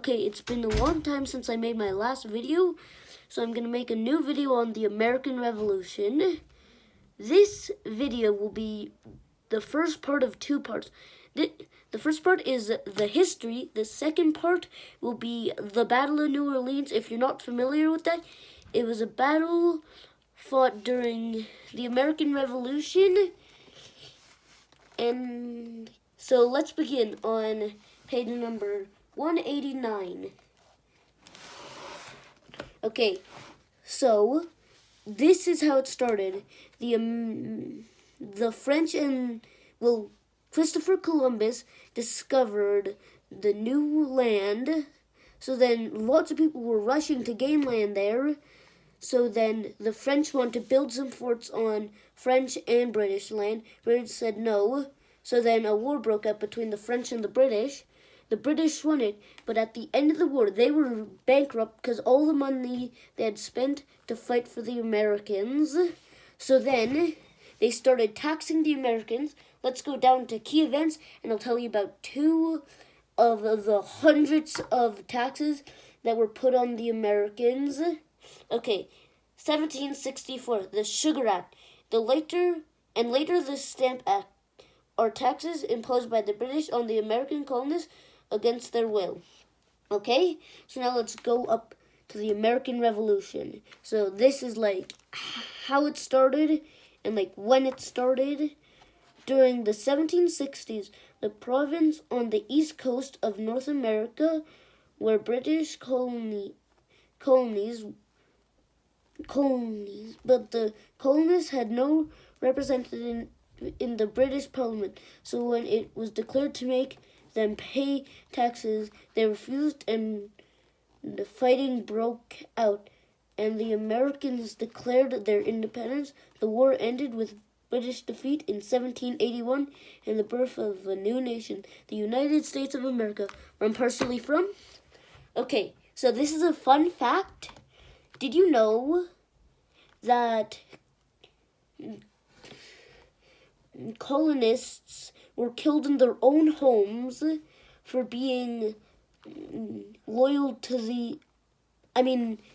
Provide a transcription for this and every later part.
Okay, it's been a long time since I made my last video, so I'm going to make a new video on the American Revolution. This video will be the first part of two parts. The first part is the history. The second part will be the Battle of New Orleans. If you're not familiar with that, it was a battle fought during the American Revolution. And so let's begin on page number 189. Okay, so this is how it started. The French Christopher Columbus discovered the new land. So then lots of people were rushing to gain land there. So then the French wanted to build some forts on French and British land. British said no. So then a war broke out between the French and the British. The British won it, but at the end of the war, they were bankrupt because all the money they had spent to fight for the Americans. So then they started taxing the Americans. Let's go down to key events, and I'll tell you about two of the hundreds of taxes that were put on the Americans. Okay, 1764, the Sugar Act. Later the Stamp Act are taxes imposed by the British on the American colonists against their will. Okay, so now let's go up to the American Revolution. So this is like how it started and like when it started. During the 1760s, the province on the east coast of North America were British colonies, but the colonists had no representative in the British Parliament. So when it was declared to make them pay taxes, they refused, and the fighting broke out, and the Americans declared their independence. The war ended with British defeat in 1781 and the birth of a new nation, the United States of America, where I'm personally from. Okay, so this is a fun fact. Did you know that colonists were killed in their own homes for being loyal to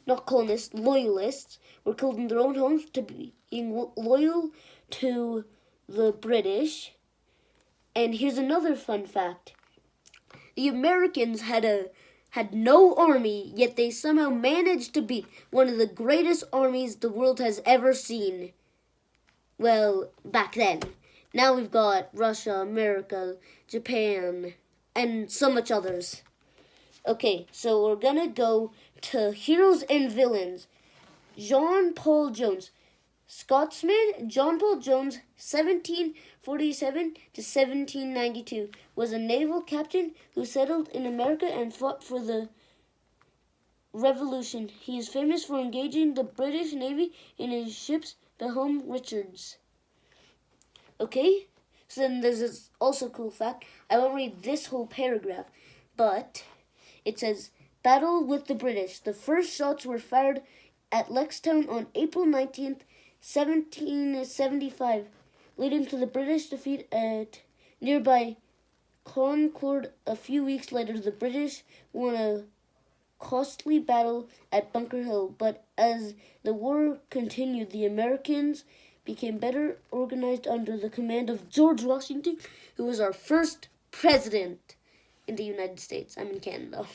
not colonists, loyalists were killed in their own homes to being loyal to the British? And here's another fun fact. The Americans had no army, yet they somehow managed to beat one of the greatest armies the world has ever seen. Well, back then. Now we've got Russia, America, Japan, and so much others. Okay, so we're gonna go to heroes and villains. John Paul Jones. Scotsman John Paul Jones, 1747 to 1792, was a naval captain who settled in America and fought for the Revolution. He is famous for engaging the British Navy in his ships, the Home Richards. Okay, so then there's this also cool fact. I won't read this whole paragraph, but it says, Battle with the British. The first shots were fired at Lexington on April 19th, 1775, leading to the British defeat at nearby Concord. A few weeks later, the British won a costly battle at Bunker Hill, but as the war continued, the Americans became better organized under the command of George Washington, who was our first president in the United States. I'm in Canada.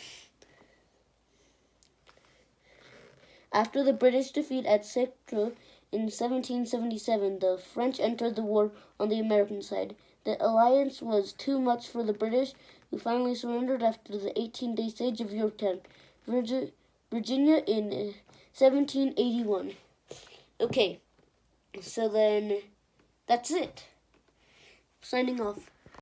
After the British defeat at Sector in 1777, the French entered the war on the American side. The alliance was too much for the British, who finally surrendered after the 18-day siege of Yorktown, Virginia in 1781. Okay, so then that's it. Signing off.